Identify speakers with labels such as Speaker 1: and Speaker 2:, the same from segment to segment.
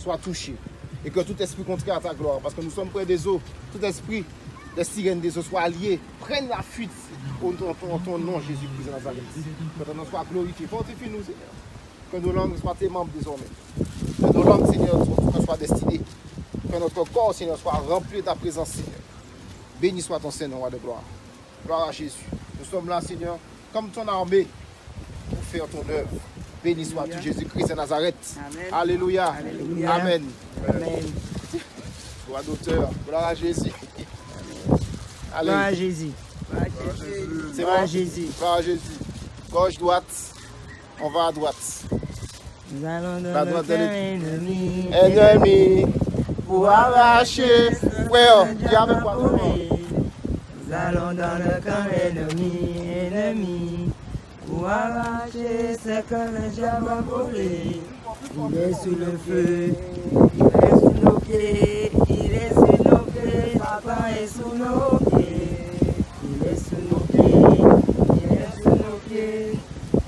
Speaker 1: soit touché. Et que tout esprit contraire à ta gloire, parce que nous sommes près des eaux, tout esprit des sirènes des eaux soit allié, prenne la fuite au ton nom, Jésus-Christ de Nazareth. Que ton nom soit glorifié. Fortifie-nous, Seigneur. Que nos langues soient tes membres désormais. Que nos langues, Seigneur, soient destinées. Que notre corps, Seigneur, soit rempli de ta présence, Seigneur. Béni soit ton Seigneur, roi de gloire. Gloire à Jésus. Nous sommes là, Seigneur, comme ton armée, pour faire ton œuvre. Béni sois-tu, Jésus-Christ de Nazareth. Amen. Alléluia. Alléluia. Amen. Amen. Gloire d'auteur. Gloire à Jésus. Allez.
Speaker 2: Gloire à Jésus.
Speaker 1: C'est
Speaker 2: Gloire
Speaker 1: bon?
Speaker 2: à Jésus.
Speaker 1: Gloire à Jésus. Gauche, droite. On va à droite.
Speaker 2: Nous allons
Speaker 1: La
Speaker 2: dans
Speaker 1: droite
Speaker 2: le
Speaker 1: de
Speaker 2: camp ennemi.
Speaker 1: Ennemi. Pour arracher. Frère, dis avec moi.
Speaker 2: Nous allons dans le camp ennemi. Pour arracher ce que le diable a volé. Il est sous le feu. Il est sous nos pieds. Il est sous nos pieds. Satan est sous nos pieds. Il est sous nos pieds. Il est sous nos pieds.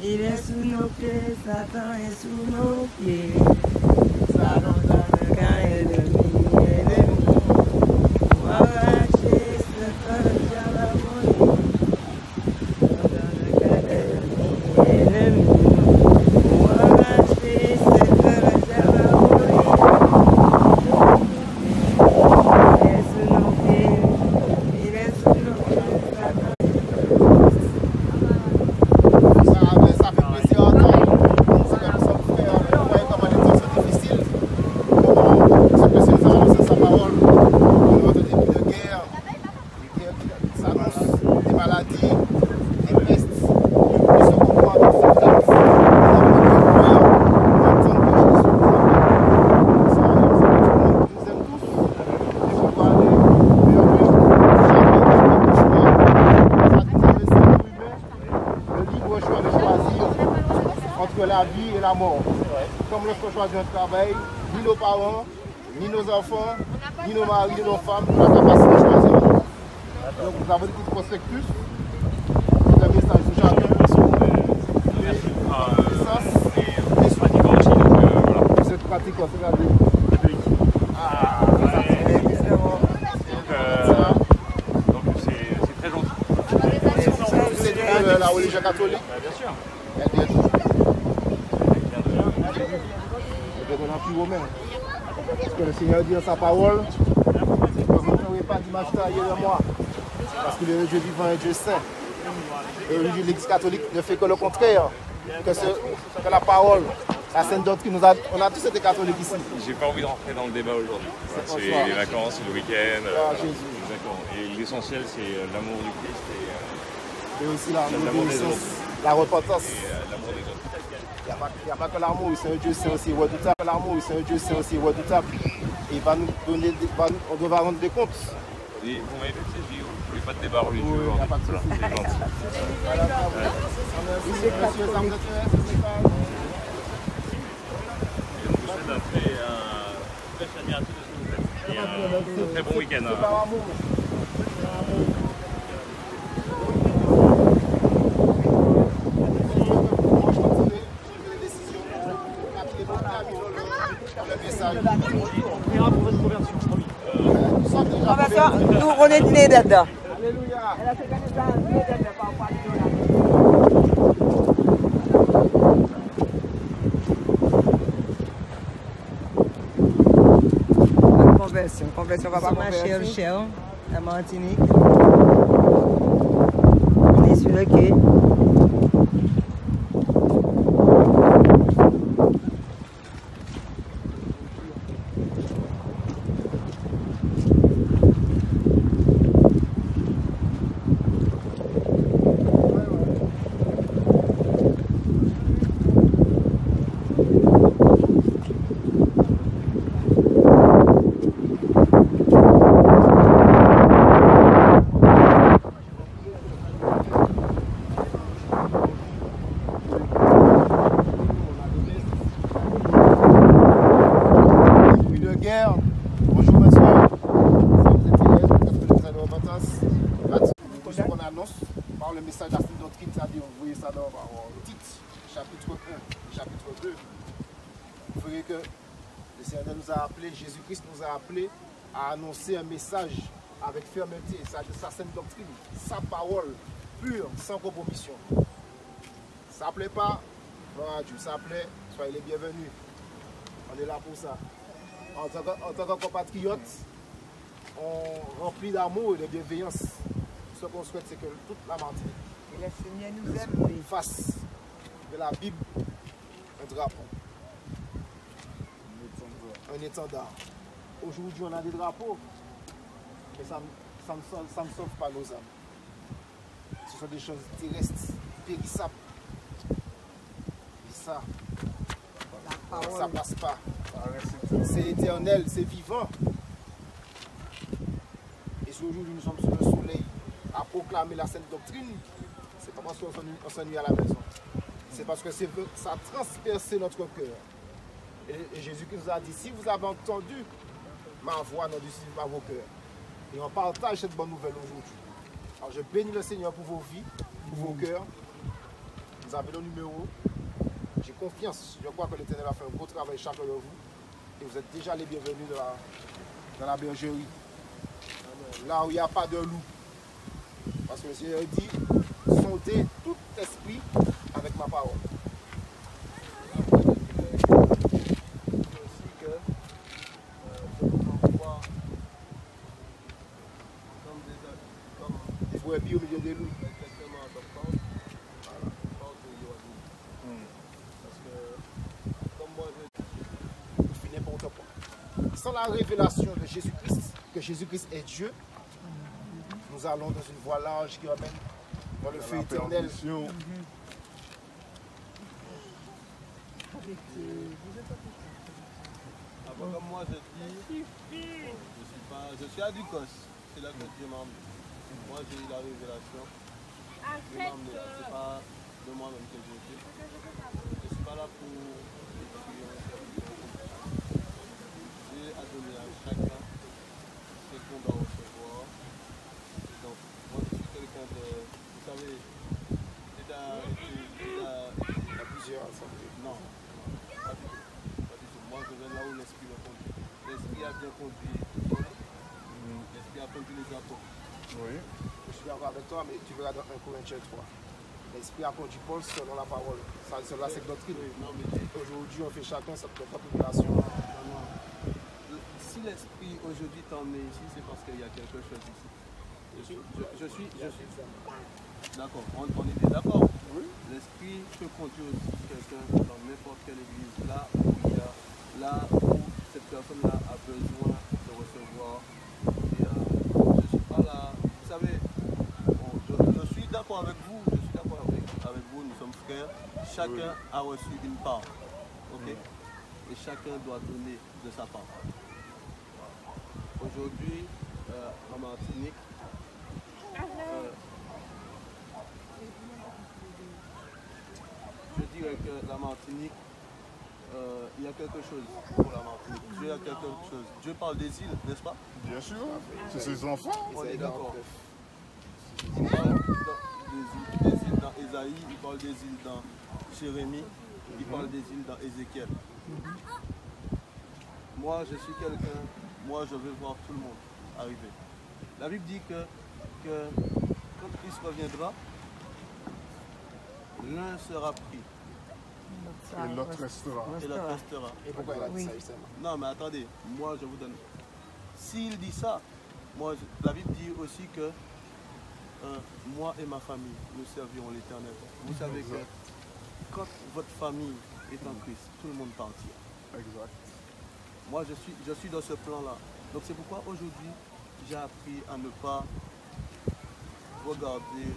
Speaker 2: Il est sous nos pieds. Satan est sous nos pieds. Nous allons dans le camp ennemi. Pour arracher ce que le diable a volé. Ennemi, pour arracher ce que le diable a volé. Il est sous nos pieds, il est sous nos pieds.
Speaker 1: Ça fait plaisir à entendre. C'est que nous sommes frères. Vous voyez comment les temps sont difficiles. C'est que nous avons lancé sa parole. Nous avons des début de guerre, des guerres qui s'annoncent, des maladies, des pestes. Entre la vie et la mort. Comme lorsqu'on choisit un travail, ni nos parents, ni nos enfants, ni nos maris, ni nos femmes n'ont la capacité de choisir. Donc nous avons des petits prospectus, des messages sur chacun. Cette pratique, on se regarde.
Speaker 3: Donc c'est très gentil.
Speaker 1: C'est de la religion catholique.
Speaker 3: Bien sûr.
Speaker 1: Parce que le Seigneur dit dans sa parole que vous n'aurez pas d'image taillée de moi. Parce que le Dieu vivant est Dieu saint. Et l'Église catholique ne fait que le contraire. Que la parole, la sainte doctrine, on a tous été catholiques ici.
Speaker 3: J'ai pas envie de rentrer dans le débat aujourd'hui. C'est les vacances, c'est le week-end. Exactement. Et l'essentiel, c'est l'amour du Christ
Speaker 1: et aussi l'amour des autres. La repentance. Et l'amour des autres. Il n'y a pas que l'amour, c'est un Dieu saint aussi redoutable. L'amour, c'est un Dieu saint aussi redoutable. Et il va nous donner, on devra rendre des comptes.
Speaker 3: Et vous m'avez fait plaisir, vous ne voulez pas de débat religieux.
Speaker 1: Oui, il n'y a pas de souci.
Speaker 3: C'est gentil.
Speaker 1: Monsieur, ça vous intéresse?
Speaker 3: Je vous souhaite un très admiratif de ce que vous faites. Et un très bon week-end.
Speaker 1: C'est par amour.
Speaker 2: Nous, on est nés dedans.
Speaker 1: Alléluia.
Speaker 2: Conversion, va pas conversion. La Martinique. On est sur le quai.
Speaker 1: L'Éternel nous a appelés, Jésus-Christ nous a appelés à annoncer un message avec fermeté, sa sainte doctrine, sa parole pure, sans compromission. Ça ne plaît pas, gloire à Dieu, ça plaît, soyez les bienvenus. On est là pour ça. En tant que compatriotes, on remplit d'amour et de bienveillance. Ce qu'on souhaite, c'est que toute la Martinique
Speaker 2: Et le Seigneur nous aime.
Speaker 1: fasse de la Bible un drapeau, un étendard. Aujourd'hui, on a des drapeaux, mais ça ne sauve pas nos âmes. Ce sont des choses terrestres, périssables. Et ça,
Speaker 2: La
Speaker 1: ça
Speaker 2: parole.
Speaker 1: passe pas. C'est éternel, c'est vivant. Et si aujourd'hui nous sommes sur le soleil à proclamer la sainte doctrine, c'est pas parce qu'on s'ennuie à la maison. C'est parce que ça a transpercé notre cœur. Et Jésus-Christ nous a dit, si vous avez entendu ma voix, non du pas vos cœurs. Et on partage cette bonne nouvelle aujourd'hui. Alors je bénis le Seigneur pour vos vies, pour vos cœurs. Vous avez le numéro. J'ai confiance. Je crois que l'Éternel a fait un gros travail chacun de vous. Et vous êtes déjà les bienvenus dans la bergerie. Là où il n'y a pas de loup. Parce que le Seigneur dit, sondez tout esprit avec ma parole.
Speaker 4: Aussi que je vous envoie comme
Speaker 1: Des brebis au milieu des loups.
Speaker 4: exactement adoptante. Voilà. Pas de Yoadou. Parce que, comme moi je dis,
Speaker 1: Il finit n'importe quoi. Sans la révélation de Jésus-Christ, que Jésus-Christ est Dieu, nous allons dans une voie large qui ramène dans le feu éternel.
Speaker 4: avant comme moi je dis, je suis à Ducos. C'est là que Dieu m'a emmené. Moi j'ai eu la révélation. Dieu m'a emmené là. C'est pas de moi-même que j'ai été. Je ne suis pas là pour écrire. Dieu a donné à chacun ce qu'on doit recevoir. Donc moi je suis quelqu'un de, vous savez, c'est
Speaker 1: Il y a plusieurs assemblées.
Speaker 4: non, pas du tout. Pas du tout. Moi, je vais là où l'esprit me conduit. L'esprit a bien conduit Paul. L'esprit a conduit les apôtres.
Speaker 3: Oui.
Speaker 1: Je suis d'accord avec toi, mais tu verras dans 1 Corinthiens 3. L'Esprit a conduit Paul selon la parole. Selon la doctrine.
Speaker 4: Non, mais
Speaker 1: Aujourd'hui, on fait chacun sa propre révélation.
Speaker 4: si l'esprit aujourd'hui t'emmène ici, c'est parce qu'il y a quelque chose ici. Je suis d'accord. On est bien d'accord. L'esprit peut conduire aussi quelqu'un dans n'importe quelle église, là où cette personne-là a besoin de recevoir. Et je ne suis pas là. Vous savez, je suis d'accord avec vous. Je suis d'accord avec vous. Nous sommes frères. Chacun a reçu une part. Ok? Et chacun doit donner de sa part. Aujourd'hui, en Martinique, je dirais que la Martinique, il y a quelque chose pour la Martinique. Dieu a quelque chose. Dieu parle des îles, n'est-ce pas?
Speaker 5: Bien sûr, c'est ses enfants.
Speaker 4: On est d'accord. Il parle des îles dans Ésaïe, il parle des îles dans Jérémie, il parle des îles dans Ézéchiel. Moi, je suis quelqu'un, moi je veux voir tout le monde arriver. La Bible dit que quand Christ reviendra, l'un sera pris
Speaker 5: Et l'autre restera.
Speaker 4: et l'autre restera.
Speaker 1: Et pourquoi il a dit
Speaker 2: Oui.
Speaker 1: ça justement?
Speaker 4: Non, mais attendez, moi je vous donne. S'il dit ça, la Bible dit aussi que moi et ma famille, nous servirons l'Éternel. Vous savez que quand votre famille est en Christ, tout le monde partira.
Speaker 5: Exact.
Speaker 4: Moi, je suis dans ce plan-là. Donc c'est pourquoi aujourd'hui, j'ai appris à ne pas regarder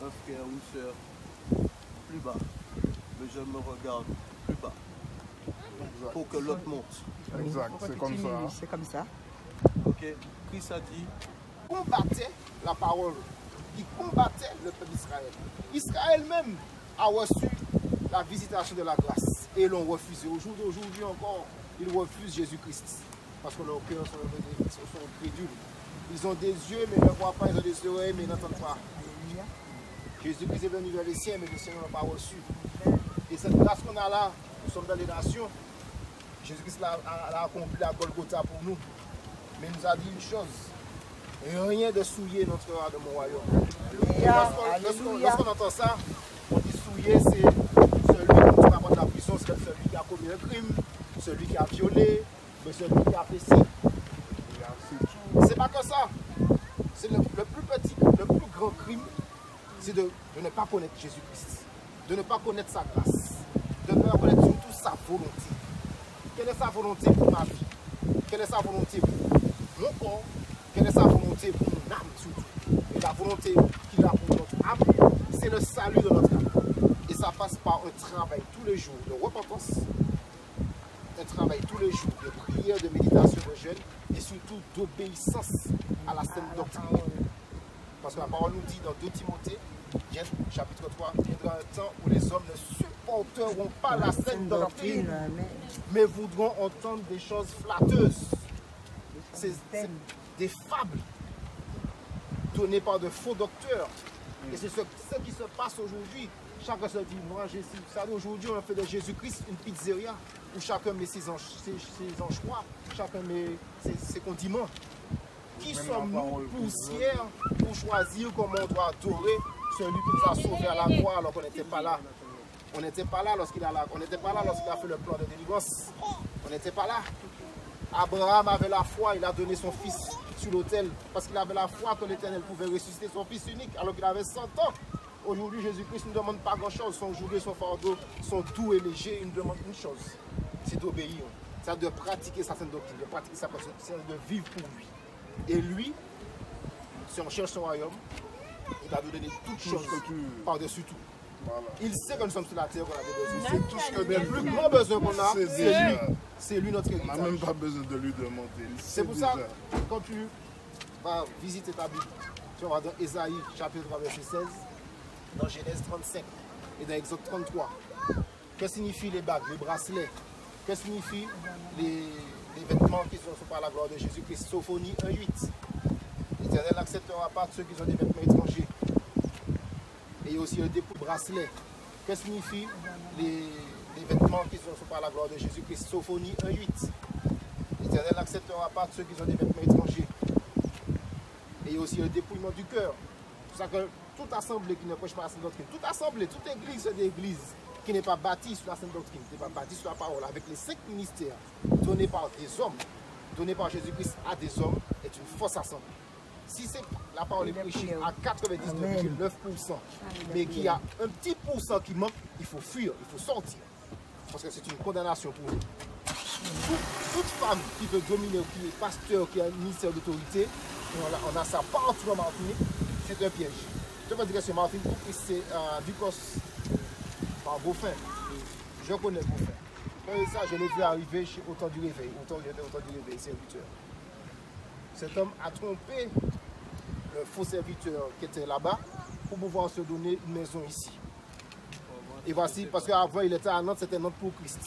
Speaker 4: un frère ou une soeur plus bas. Mais je me regarde plus bas pour que l'autre monte.
Speaker 5: Exact, c'est comme ça.
Speaker 2: C'est comme ça.
Speaker 4: Ok? Christ a dit,
Speaker 1: Combattait la parole, qui combattait le peuple d'Israël. Israël même a reçu la visitation de la grâce et l'ont refusé. Au jour d'aujourd'hui encore, ils refusent Jésus-Christ parce que leurs cœurs sont crédules. Ils ont des yeux mais ne voient pas, ils ont des oreilles mais n'entendent pas. Jésus-Christ est venu vers les siens mais les siens ne l'ont pas reçu. Et cette grâce qu'on a là, nous sommes dans les nations. Jésus-Christ a accompli la Golgotha pour nous. Mais il nous a dit une chose. Rien de souiller n'entrera de mon royaume. Lorsqu'on entend ça, on dit souiller, c'est celui qui nous apporte la prison, c'est celui qui a commis un crime, celui qui a violé, mais celui qui a fait ci. C'est pas que ça. C'est le plus petit, le plus grand crime, c'est de ne pas connaître Jésus-Christ, de ne pas connaître sa grâce, de ne pas connaître surtout sa volonté. Quelle est sa volonté pour ma vie? Quelle est sa volonté pour mon corps? Quelle est sa volonté pour mon âme surtout? Et la volonté qu'il a pour notre âme, c'est le salut de notre âme. Et ça passe par un travail tous les jours de repentance, un travail tous les jours de prière, de méditation, de jeûne et surtout d'obéissance à la sainte doctrine. Parce que la parole nous dit dans 2 Timothée, chapitre 3, il y aura un temps où les hommes ne supporteront pas la sainte doctrine, mais voudront entendre des choses flatteuses. C'est des fables données par de faux docteurs. Et c'est ce qui se passe aujourd'hui. Chacun se dit, moi, vous savez, aujourd'hui, on fait de Jésus-Christ une pizzeria où chacun met ses anchois, chacun met ses condiments. Qui sommes-nous poussières pour choisir comment on doit adorer celui qui nous a sauvés à la croix alors qu'on n'était pas là? On n'était pas là lorsqu'il a fait le plan de délivrance. On n'était pas là. Abraham avait la foi, il a donné son fils sur l'autel parce qu'il avait la foi que l'Éternel pouvait ressusciter son fils unique alors qu'il avait 100 ans. Aujourd'hui, Jésus-Christ ne demande pas grand-chose. Son joug et son fardeau sont doux et légers. Il nous demande une chose, c'est d'obéir. C'est de pratiquer sa sainte doctrine, de pratiquer sa personne, c'est de vivre pour lui. Et lui, si on cherche son royaume, il va nous donner toutes choses par-dessus tout. Voilà. Il sait que nous sommes sur la terre, qu'on a des besoins. C'est tout ce que le plus grand besoin qu'on a, c'est lui. C'est lui notre héritage.
Speaker 5: On n'a même pas besoin de lui demander.
Speaker 1: C'est pour ça, quand tu vas visiter ta Bible, tu vas dans Ésaïe chapitre 3, verset 16, dans Genèse 35 et dans Exode 33. Que signifient les bagues, les bracelets? Que signifient les vêtements qui sont par la gloire de Jésus-Christ? Sophonie 1.8. L'Éternel n'acceptera pas ceux qui ont des vêtements étrangers. Et aussi le dépôt de bracelet. Que signifient les vêtements qui sont par la gloire de Jésus-Christ? Sophonie 1.8. L'Éternel n'acceptera pas ceux qui ont des vêtements étrangers. Et aussi le dépouillement du cœur. C'est pour ça que toute assemblée qui ne prêche pas la sainte doctrine, toute assemblée, toute église, c'est des églises qui n'est pas bâtie sur la sainte doctrine, qui n'est pas bâtie sur la parole, avec les 5 ministères donnés par des hommes, donnés par Jésus-Christ à des hommes, est une fausse assemblée. Si la parole est prêchée à 99,9%, mais qu'il y a un petit pourcent qui manque, il faut fuir, il faut sortir. Parce que c'est une condamnation pour nous. Toute femme qui veut dominer, qui est pasteur, qui a un ministère d'autorité, on a ça partout en Martinique, c'est un piège. Je peux dire que c'est Martinique, c'est Ducos, par Beaufin. Je connais Beaufin. Quand ça, je l'ai vu arriver au temps du réveil, au temps du réveil, serviteur. Cet homme a trompé le faux serviteur qui était là-bas pour pouvoir se donner une maison ici. Et voici, parce qu'avant il était à Nantes, c'était Nantes pour Christ.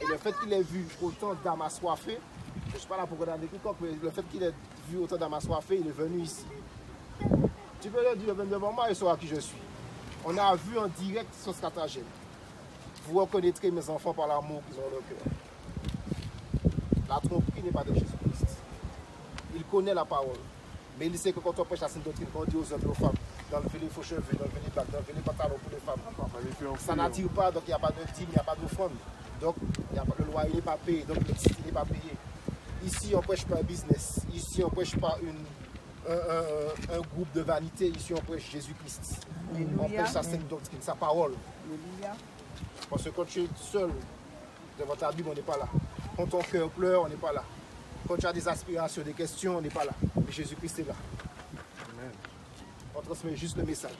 Speaker 1: Et le fait qu'il ait vu autant d'âmes assoiffées, je ne suis pas là pour regarder quiconque, mais le fait qu'il ait vu autant d'âmes assoiffées, il est venu ici. Tu peux leur dire, venez devant moi et saura qui je suis. On a vu en direct son stratagème. Vous reconnaîtrez mes enfants par l'amour qu'ils ont dans leur cœur. La tromperie n'est pas de Jésus-Christ. Il connaît la parole. Mais il sait que quand on prêche la sainte doctrine, quand on dit aux hommes et aux femmes, d'enlever les faux cheveux, d'enlever les bagues, d'enlever les pantalons pour les femmes, ça n'attire pas, donc il n'y a pas de dîme, il n'y a pas d'offrande. Donc le loyer n'est pas payé, donc le titre n'est pas payé. Ici, on ne prêche pas un business. Ici, on ne prêche pas un groupe de vanité. Ici, on prêche Jésus-Christ. On prêche sa sainte doctrine, sa parole. Parce que quand tu es seul devant ta Bible, on n'est pas là. Quand ton cœur pleure, on n'est pas là. Quand tu as des aspirations, des questions, on n'est pas là. Mais Jésus-Christ est là. Amen. On transmet juste le message.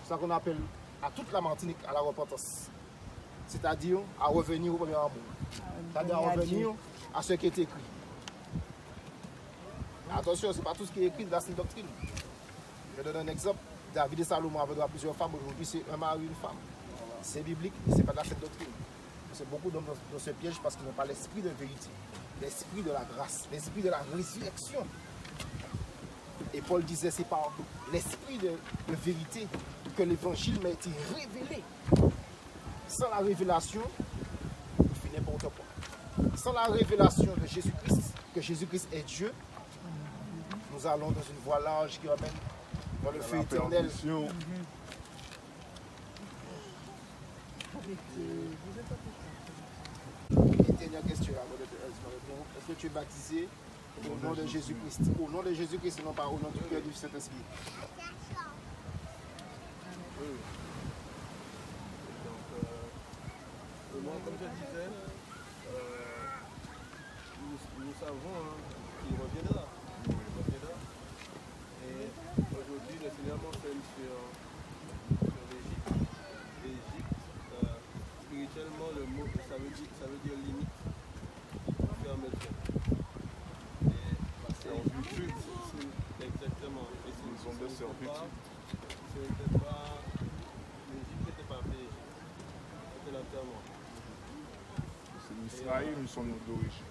Speaker 1: C'est ça qu'on appelle à toute la Martinique à la repentance. C'est-à-dire à revenir au premier amour. C'est-à-dire à revenir à ce qui est écrit. Attention, ce n'est pas tout ce qui est écrit de la sainte doctrine. Je donne un exemple. David et Salomon avaient droit à plusieurs femmes. Aujourd'hui, c'est un mari et une femme. C'est biblique, mais ce n'est pas de la sainte doctrine. C'est beaucoup d'hommes dans ce piège parce qu'ils n'ont pas l'esprit de vérité, l'esprit de la grâce, l'esprit de la résurrection. Et Paul disait, c'est par l'esprit de vérité que l'évangile m'a été révélé. Sans la révélation, il fait n'importe n'importe quoi. Sans la révélation de Jésus-Christ, que Jésus-Christ est Dieu, nous allons dans une voie large qui ramène dans le feu éternel. Et dernière question, est-ce que tu es baptisé au nom de Jésus-Christ? Au nom de Jésus-Christ et non pas au nom du Père et du Saint-Esprit.
Speaker 4: Oui. Donc, moi, comme je disais, nous savons qu'il reviendra. Et aujourd'hui, le Seigneur m'enseigne sur l'Égypte. L'Égypte, spirituellement, le mot, ça veut dire limite, fermeture. Et servitude, exactement. Et
Speaker 5: Une zone de servitude.
Speaker 4: L'Égypte n'était pas fait, c'était l'enterrement.
Speaker 5: C'est l'Israël ou son nom d'origine?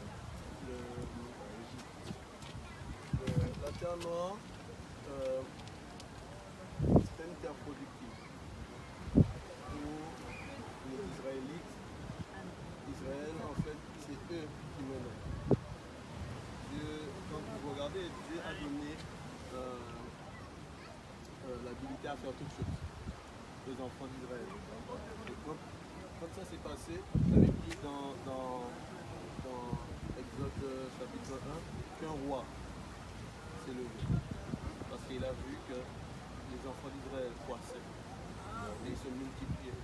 Speaker 4: L'enterrement, c'était une terre productive pour les Israélites. Israël, en fait, c'est eux qui menaient. Dieu, quand vous regardez, Dieu a donné l'habilité à faire toutes choses aux enfants d'Israël. Et quand ça s'est passé, j'avais dit dans Exode chapitre 1 qu'un roi s'est levé. Parce qu'il a vu que les enfants d'Israël croissaient et ils se multipliaient.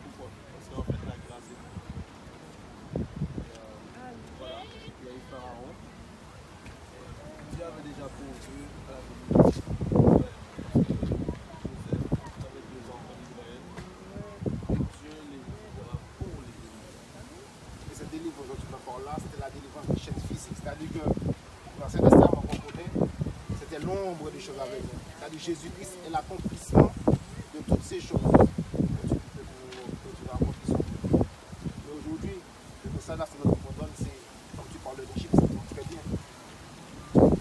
Speaker 4: Pourquoi? Parce qu'en fait la grâce est là. Voilà, il y a eu Pharaon. Dieu avait déjà pourvu à la communauté.
Speaker 1: C'était la délivrance des chaînes physiques. C'est-à-dire que dans l'Ancien Testament qu'on connaît, c'était l'ombre des choses à venir. C'est-à-dire que Jésus-Christ est l'accomplissement de toutes ces choses que tu vas accomplir. Mais aujourd'hui, le message là, c'est notre qu'on donne, c'est, comme tu parles d'Égypte, ça tombe très bien.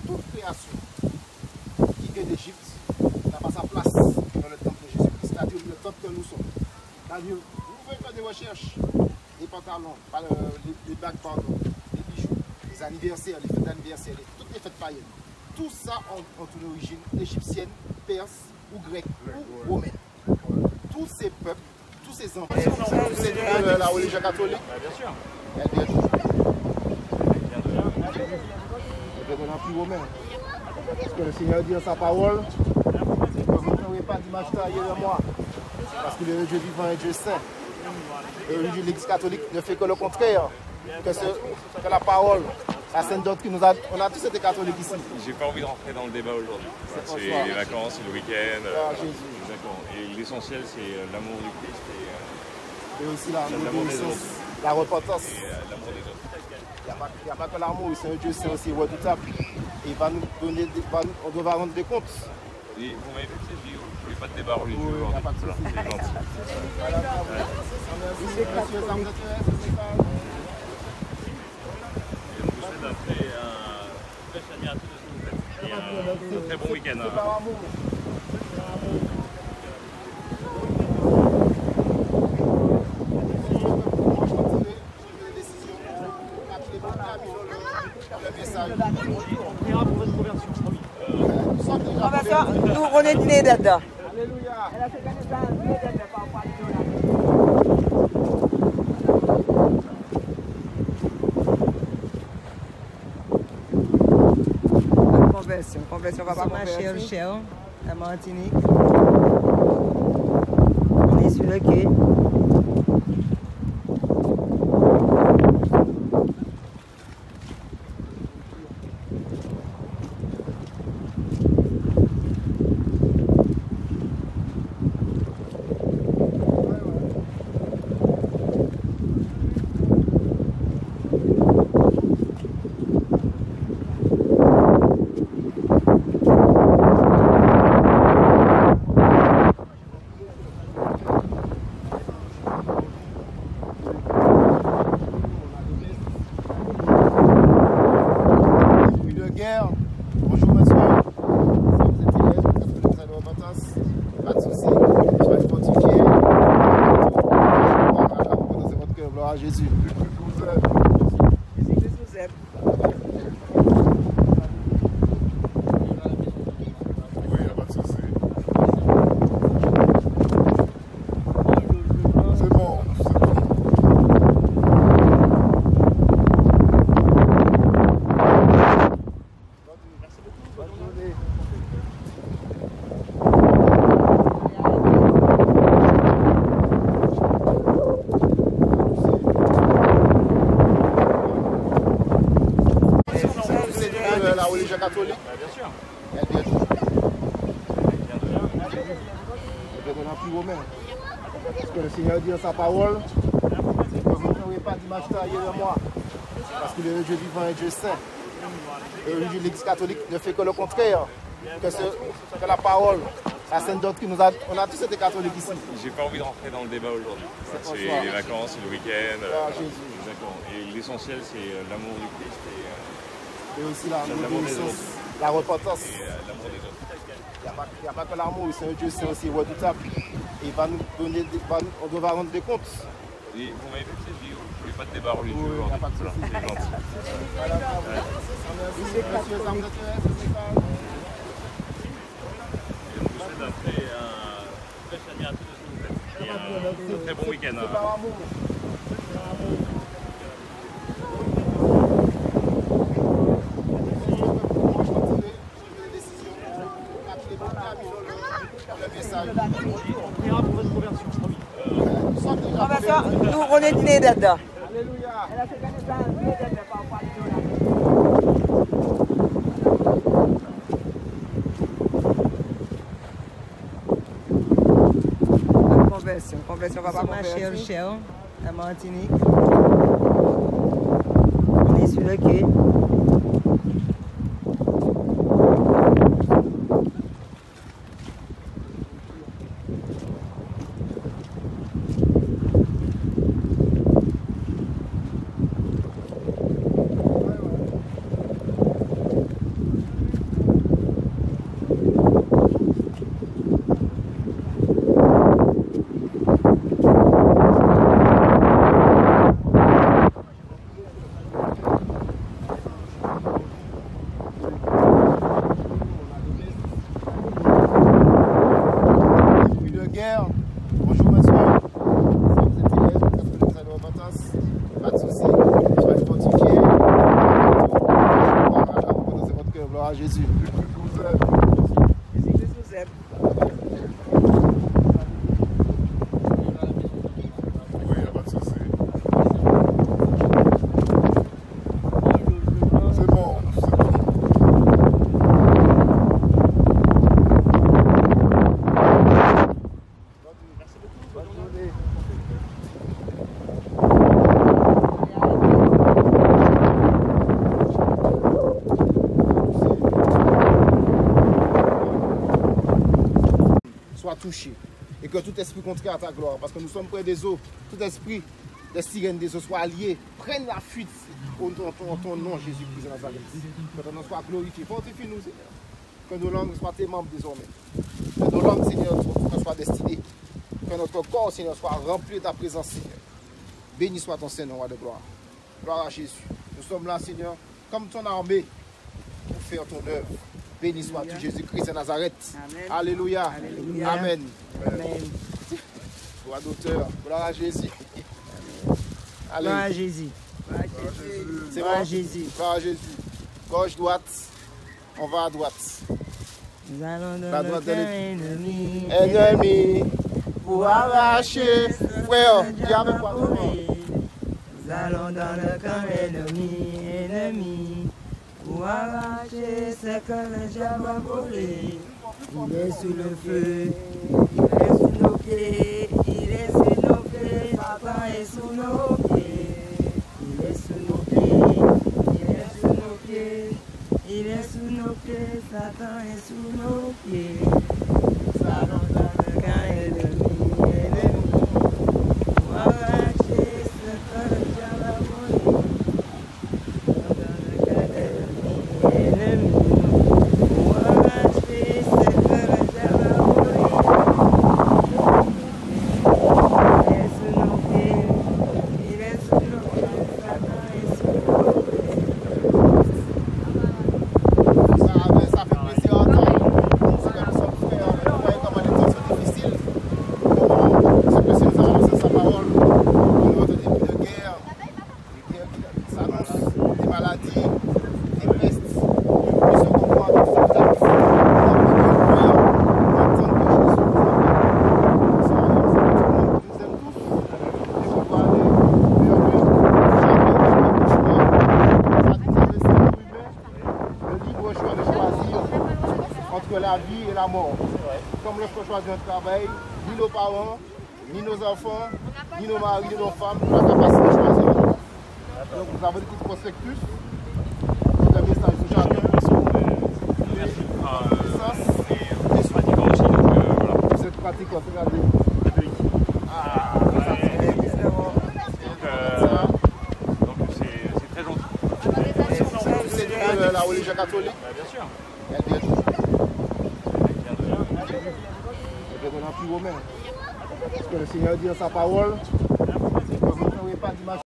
Speaker 1: Toute création qui vient d'Égypte n'a pas sa place dans le temple de Jésus-Christ. C'est-à-dire le temple que nous sommes. C'est-à-dire, vous pouvez faire des recherches. Les pantalons, les bagues, pardon, les bijoux, les anniversaires, les fêtes d'anniversaire, toutes les fêtes païennes. Tout ça ont une origine égyptienne, perse ou grecque ou romaine. Tous ces peuples, tous ces enfants, tous ces peuples de la religion catholique,
Speaker 3: Bien sûr.
Speaker 1: elle vient de l'Empire romain. Parce que le Seigneur dit dans sa parole que vous ne ferez pas d'image taillée de moi. Parce qu'il est le Dieu vivant et Dieu saint. Et l'Église catholique ne fait que le contraire, que la parole, la sainte doctrine. On a tous été catholiques ici.
Speaker 3: J'ai pas envie de rentrer dans le débat aujourd'hui. C'est les vacances, c'est le week-end. Exactement. Et l'essentiel, c'est l'amour du Christ
Speaker 1: et aussi l'amour des autres. La repentance. Et l'amour des autres. Il n'y a pas que l'amour, c'est un Dieu, c'est aussi redoutable. Et il va nous donner, on devra rendre des comptes.
Speaker 3: Et vous m'avez fait plaisir. Je ne fais pas de débat religieux.
Speaker 1: Il n'y a pas de souci.
Speaker 3: C'est gentil.
Speaker 1: Monsieur, ça vous intéresse?
Speaker 3: Je vous souhaite un très chami à tous de ce que vous faites. Et un très bon week-end.
Speaker 2: Nous, on est nés dedans.
Speaker 1: Alléluia.
Speaker 2: Conversion, va pas marcher, cher, la Martinique. On est sur le quai.
Speaker 1: religion catholique?
Speaker 3: Bien sûr.
Speaker 1: Eh bien,
Speaker 3: Bien
Speaker 1: on a plus romain. Parce que le Seigneur dit dans sa parole que vous ne ferez pas d'image taillée de moi. Parce qu'il est le Dieu vivant et Dieu saint. Et l'Église catholique ne fait que le contraire. Que la parole, la sainte doctrine, on a tous été catholiques ici.
Speaker 3: J'ai pas envie de rentrer dans le débat aujourd'hui. C'est les vacances, c'est le week-end. Exactement. Et l'essentiel, c'est l'amour du Christ
Speaker 1: et aussi l'amour des autres. La repentance. Et l'amour des autres. Il n'y a pas que l'amour, c'est un Dieu, c'est aussi redoutable. Et il va nous donner, on devra rendre des comptes.
Speaker 3: Et vous m'avez fait cette vidéo, il n'y a pas de débat religieux aujourd'hui.
Speaker 1: Il n'y a pas de souci.
Speaker 3: C'est gentil.
Speaker 1: Monsieur, ça vous intéresse?
Speaker 3: Je vous souhaite un très charmé à tous de ce que vous faites. Et un très bon week-end.
Speaker 1: C'est par amour.
Speaker 2: Nous, on est nés dedans. Conversion, papa conversion. La Martinique. On est sur le quai.
Speaker 1: Jésus. Soit touché et que tout esprit contraire à ta gloire, parce que nous sommes près des eaux, tout esprit des sirènes des eaux soit lié, prenne la fuite au ton nom, Jésus-Christ de Nazareth. Que ton nom soit glorifié, fortifie-nous, Seigneur. Que nos langues soient tes membres désormais. Que nos langues, Seigneur, soient destinées. Que notre corps, Seigneur, soit rempli de ta présence, Seigneur. Béni soit ton Seigneur, roi de gloire. Gloire à Jésus. Nous sommes là, Seigneur, comme ton armée, pour faire ton œuvre. Béni sois-tu, Jésus-Christ de Nazareth. Amen. Alléluia. Alléluia. Amen. Amen. Gloire d'auteur. Gloire à Jésus. Allez.
Speaker 2: Gloire à Jésus.
Speaker 1: C'est bon? Jésus. Gloire à Jésus. Gauche, droite. On va à droite.
Speaker 2: Nous allons dans
Speaker 1: la
Speaker 2: le
Speaker 1: droite
Speaker 2: camp ennemi.
Speaker 1: Ennemi. Pour arracher. Frère, dis avec moi.
Speaker 2: Nous allons dans le camp ennemi. Pour arracher ce que le diable a volé. Il est sous le feu, il est sous nos pieds, il est sous nos pieds, Satan est sous nos pieds. Il est sous nos pieds, il est sous nos pieds, il est sous nos pieds, Satan est sous nos pieds. Nous allons dans le camp ennemi, pour arracher ce que le diable a volé.
Speaker 1: la vie et la mort. Comme lorsqu'on choisit un travail, ni nos parents, ni nos enfants, ni nos maris, ni nos femmes n'ont la capacité de choisir. Donc nous avons des petits prospectus, des messages de chacun. Cette pratique, on fait regarder.
Speaker 3: Donc c'est très gentil.
Speaker 1: C'est la religion catholique.
Speaker 3: Bien sûr.
Speaker 1: Elle vient de l'Empire romain. Parce que le Seigneur dit dans sa parole, que vous n'aurez pas d'image.